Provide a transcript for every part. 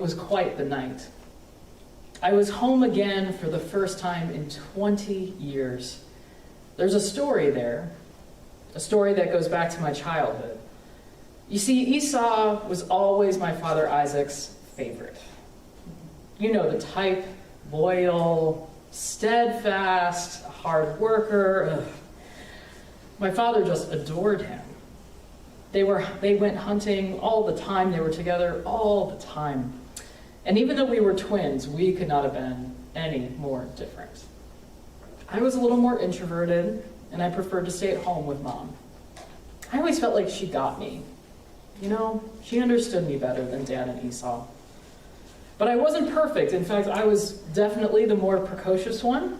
was quite the night. I was home again for the first time in 20 years. There's a story there, a story that goes back to my childhood. You see, Esau was always my father Isaac's favorite. You know the type, loyal, steadfast, hard worker. Ugh. My father just adored him. They went hunting all the time. They were together all the time. And even though we were twins, we could not have been any more different. I was a little more introverted, and I preferred to stay at home with Mom. I always felt like she got me. You know, she understood me better than Dad and Esau. But I wasn't perfect. In fact, I was definitely the more precocious one.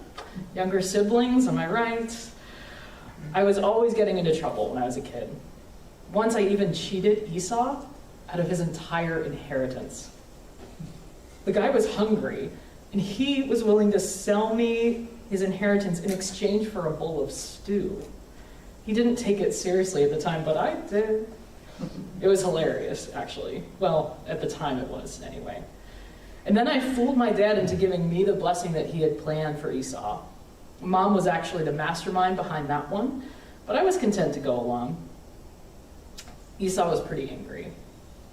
Younger siblings, am I right? I was always getting into trouble when I was a kid. Once I even cheated Esau out of his entire inheritance. The guy was hungry, and he was willing to sell me his inheritance in exchange for a bowl of stew. He didn't take it seriously at the time, but I did. It was hilarious, actually. Well, at the time it was, anyway. And then I fooled my dad into giving me the blessing that he had planned for Esau. Mom was actually the mastermind behind that one, but I was content to go along. Esau was pretty angry.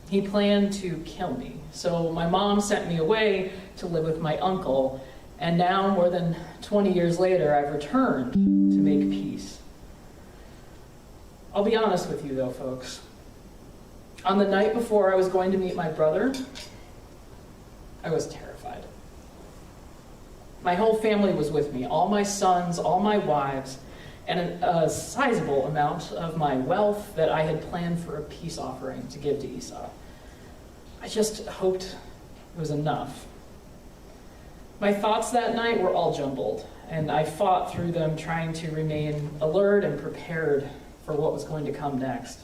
He planned to kill me, so my mom sent me away to live with my uncle, and now, more than 20 years later, I've returned to make peace. I'll be honest with you though, folks. On the night before I was going to meet my brother, I was terrified. My whole family was with me, all my sons, all my wives, and a sizable amount of my wealth that I had planned for a peace offering to give to Esau. I just hoped it was enough. My thoughts that night were all jumbled, and I fought through them trying to remain alert and prepared for what was going to come next.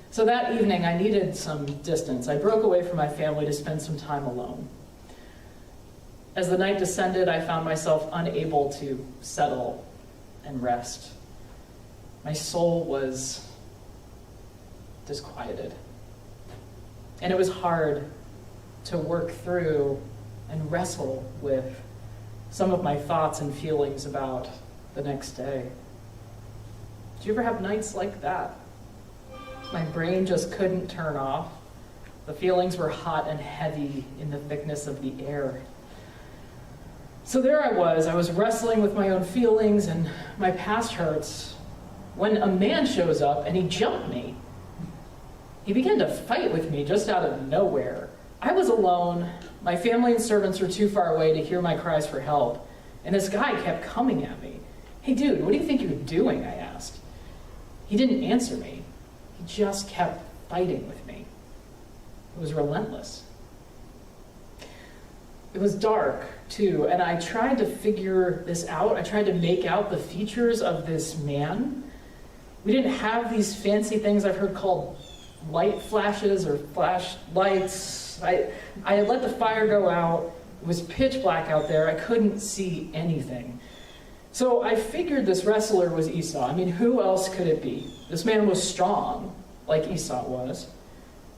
So that evening, I needed some distance. I broke away from my family to spend some time alone. As the night descended, I found myself unable to settle and rest. My soul was disquieted. And it was hard to work through and wrestle with some of my thoughts and feelings about the next day. Do you ever have nights like that? My brain just couldn't turn off. The feelings were hot and heavy in the thickness of the air. So there I was wrestling with my own feelings and my past hurts, when a man shows up and he jumped me. He began to fight with me just out of nowhere. I was alone. My family and servants were too far away to hear my cries for help. And this guy kept coming at me. "Hey dude, what do you think you're doing?" I asked. He didn't answer me. He just kept fighting with me. It was relentless. It was dark, too, and I tried to figure this out. I tried to make out the features of this man. We didn't have these fancy things I've heard called light flashes or flashlights. I had let the fire go out. It was pitch black out there. I couldn't see anything. So I figured this wrestler was Esau. I mean, who else could it be? This man was strong, like Esau was.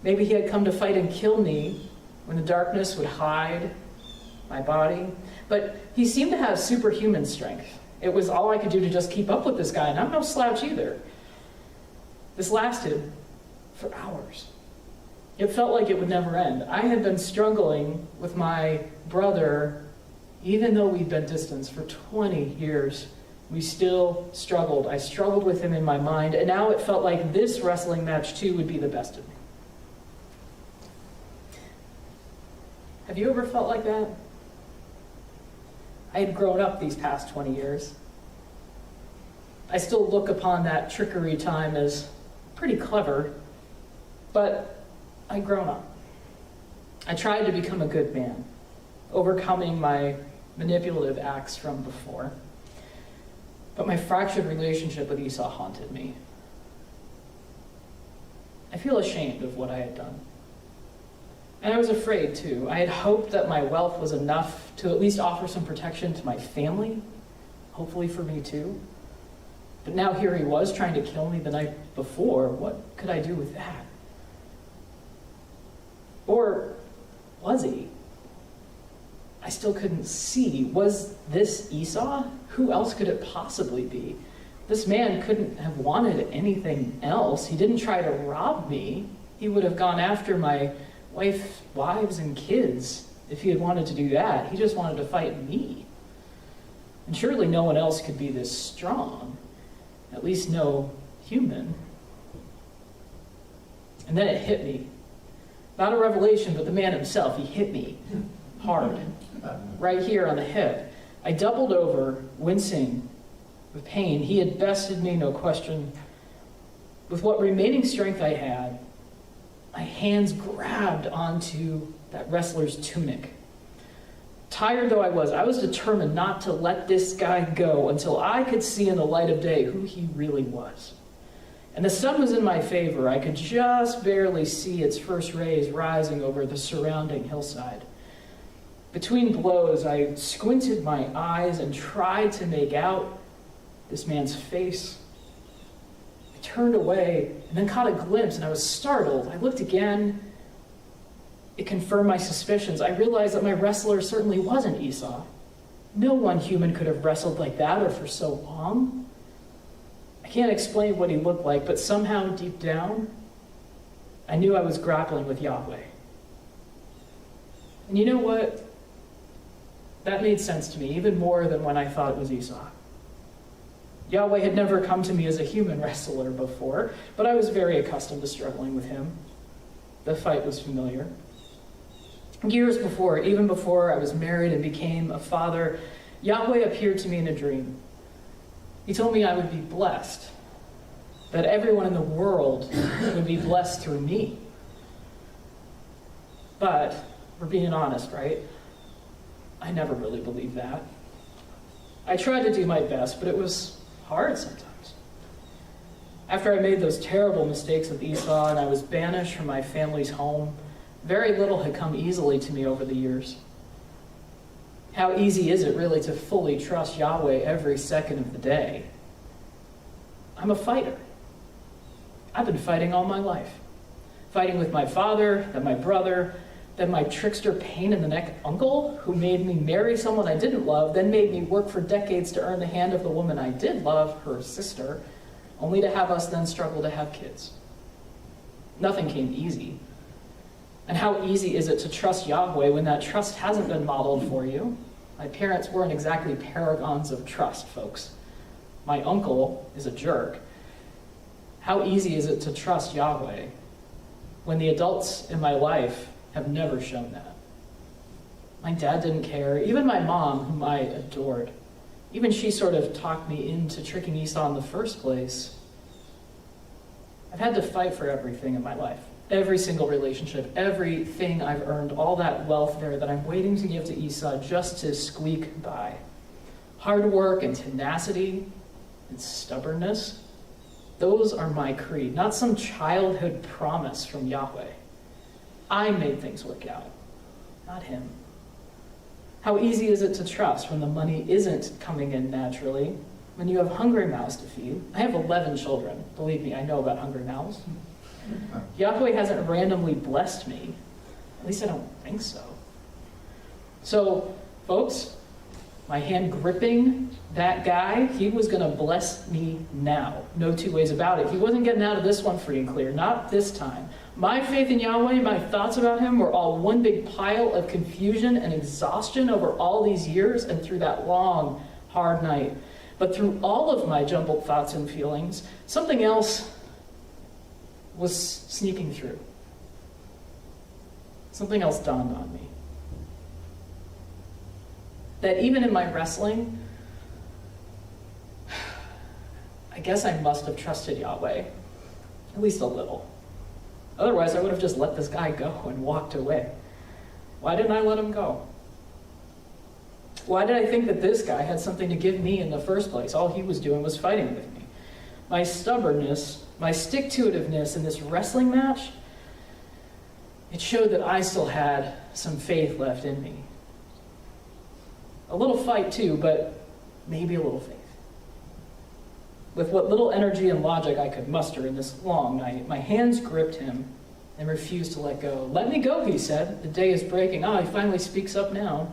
Maybe he had come to fight and kill me when the darkness would hide my body. But he seemed to have superhuman strength. It was all I could do to just keep up with this guy, and I'm no slouch either. This lasted for hours. It felt like it would never end. I had been struggling with my brother, even though we'd been distanced for 20 years. We still struggled. I struggled with him in my mind, and now it felt like this wrestling match too would be the best of me. Have you ever felt like that? I had grown up these past 20 years. I still look upon that trickery time as pretty clever, but I'd grown up. I tried to become a good man, overcoming my manipulative acts from before. But my fractured relationship with Esau haunted me. I feel ashamed of what I had done. And I was afraid too. I had hoped that my wealth was enough to at least offer some protection to my family, hopefully for me too. But now here he was trying to kill me the night before. What could I do with that? Or Was he? I still couldn't see. Was this Esau? Who else could it possibly be? This man couldn't have wanted anything else. He didn't try to rob me. He would have gone after my wives and kids if he had wanted to do that. He just wanted to fight me. And surely no one else could be this strong. At least no human. And then it hit me. Not a revelation, but the man himself, he hit me hard. Right here on the hip. I doubled over, wincing with pain. He had bested me, no question. With what remaining strength I had, my hands grabbed onto that wrestler's tunic. Tired though I was determined not to let this guy go until I could see in the light of day who he really was. And the sun was in my favor. I could just barely see its first rays rising over the surrounding hillside. Between blows, I squinted my eyes and tried to make out this man's face. I turned away and then caught a glimpse, and I was startled. I looked again. It confirmed my suspicions. I realized that my wrestler certainly wasn't Esau. No one human could have wrestled like that or for so long. I can't explain what he looked like, but somehow deep down, I knew I was grappling with Yahweh. And you know what? That made sense to me, even more than when I thought it was Esau. Yahweh had never come to me as a human wrestler before, but I was very accustomed to struggling with him. The fight was familiar. Years before, even before I was married and became a father, Yahweh appeared to me in a dream. He told me I would be blessed, that everyone in the world would be blessed through me. But, we're being honest, right? I never really believed that. I tried to do my best, but it was hard sometimes. After I made those terrible mistakes with Esau and I was banished from my family's home, very little had come easily to me over the years. How easy is it really to fully trust Yahweh every second of the day? I'm a fighter. I've been fighting all my life. Fighting with my father, then my brother, then my trickster pain-in-the-neck uncle, who made me marry someone I didn't love, then made me work for decades to earn the hand of the woman I did love, her sister, only to have us then struggle to have kids. Nothing came easy. And how easy is it to trust Yahweh when that trust hasn't been modeled for you? My parents weren't exactly paragons of trust, folks. My uncle is a jerk. How easy is it to trust Yahweh when the adults in my life have never shown that? My dad didn't care. Even my mom, whom I adored, even she sort of talked me into tricking Esau in the first place. I've had to fight for everything in my life. Every single relationship, everything I've earned, all that wealth there that I'm waiting to give to Esau just to squeak by. Hard work and tenacity and stubbornness, those are my creed, not some childhood promise from Yahweh. I made things work out, not him. How easy is it to trust when the money isn't coming in naturally, when you have hungry mouths to feed? I have 11 children. Believe me, I know about hungry mouths. Yahweh hasn't randomly blessed me. At least I don't think so. So, folks, my hand gripping that guy, he was going to bless me now. No two ways about it. He wasn't getting out of this one free and clear. Not this time. My faith in Yahweh, my thoughts about him were all one big pile of confusion and exhaustion over all these years and through that long, hard night. But through all of my jumbled thoughts and feelings, something else was sneaking through. Something else dawned on me. That even in my wrestling, I guess I must have trusted Yahweh, at least a little. Otherwise, I would have just let this guy go and walked away. Why didn't I let him go? Why did I think that this guy had something to give me in the first place? All he was doing was fighting with me. My stubbornness, my stick-to-itiveness in this wrestling match, it showed that I still had some faith left in me. A little fight too, but maybe a little faith. With what little energy and logic I could muster in this long night, my hands gripped him and refused to let go. "Let me go," he said. "The day is breaking." He finally speaks up now.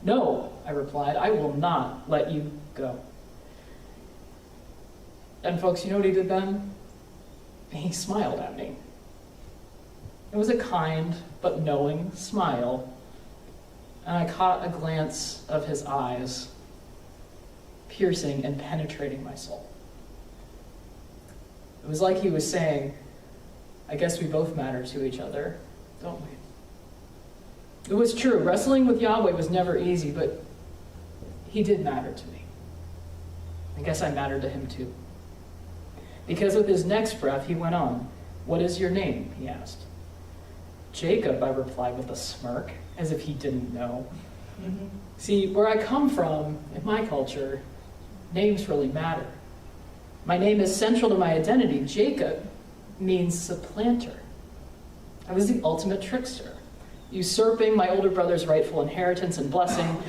"No," I replied, "I will not let you go." And folks, you know what he did then? He smiled at me. It was a kind but knowing smile, and I caught a glance of his eyes, piercing and penetrating my soul. It was like he was saying, "I guess we both matter to each other, don't we?" It was true. Wrestling with Yahweh was never easy, but he did matter to me. I guess I mattered to him too. Because with his next breath, he went on. "What is your name?" he asked. "Jacob," I replied with a smirk, as if he didn't know. See, where I come from, in my culture, names really matter. My name is central to my identity. Jacob means supplanter. I was the ultimate trickster, usurping my older brother's rightful inheritance and blessing.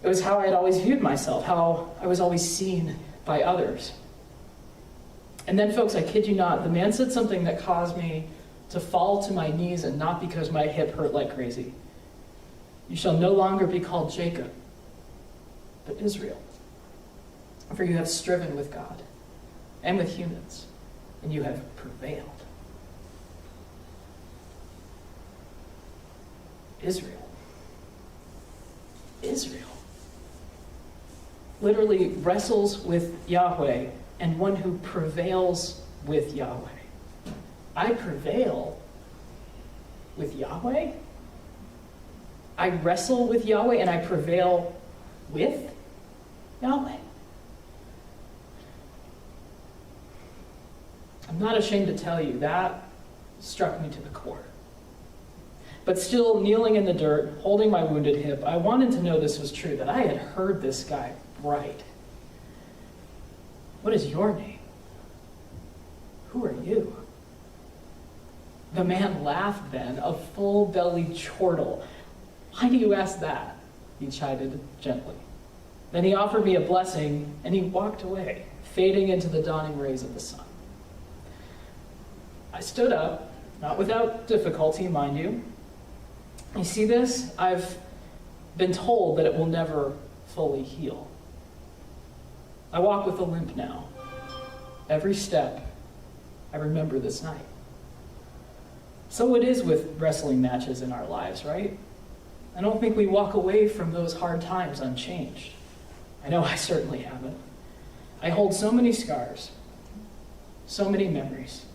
It was how I had always viewed myself, how I was always seen by others. And then, folks, I kid you not, the man said something that caused me to fall to my knees, and not because my hip hurt like crazy. "You shall no longer be called Jacob, but Israel. For you have striven with God and with humans, and you have prevailed." Israel. Israel. Literally wrestles with Yahweh, and one who prevails with Yahweh. I prevail with Yahweh? I wrestle with Yahweh and I prevail with Yahweh? I'm not ashamed to tell you, that struck me to the core. But still, kneeling in the dirt, holding my wounded hip, I wanted to know this was true, that I had heard this guy right. "What is your name? Who are you?" The man laughed then, a full-bellied chortle. "Why do you ask that?" he chided gently. Then he offered me a blessing, and he walked away, fading into the dawning rays of the sun. I stood up, not without difficulty, mind you. You see this? I've been told that it will never fully heal. I walk with a limp now. Every step, I remember this night. So it is with wrestling matches in our lives, right? I don't think we walk away from those hard times unchanged. I know I certainly haven't. I hold so many scars, so many memories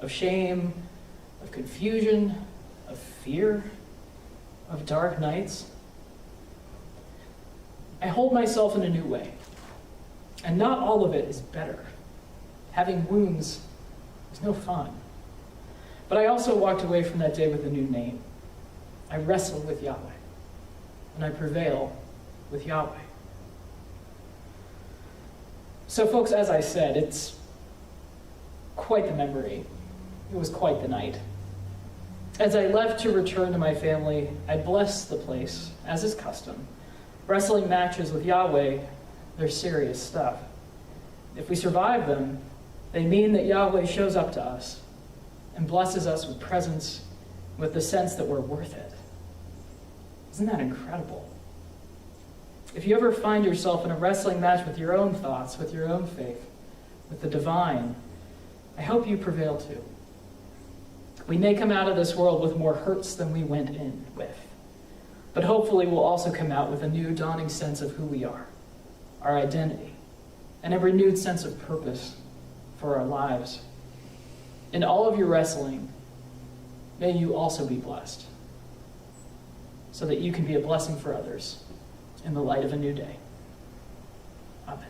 of shame, of confusion, of fear, of dark nights. I hold myself in a new way, and not all of it is better. Having wounds is no fun. But I also walked away from that day with a new name. I wrestle with Yahweh, and I prevail with Yahweh. So folks, as I said, it's quite the memory. It was quite the night. As I left to return to my family, I blessed the place, as is custom. Wrestling matches with Yahweh, they're serious stuff. If we survive them, they mean that Yahweh shows up to us and blesses us with presence, with the sense that we're worth it. Isn't that incredible? If you ever find yourself in a wrestling match with your own thoughts, with your own faith, with the divine, I hope you prevail too. We may come out of this world with more hurts than we went in with, but hopefully we'll also come out with a new dawning sense of who we are, our identity, and a renewed sense of purpose for our lives. In all of your wrestling, may you also be blessed, so that you can be a blessing for others in the light of a new day. Amen.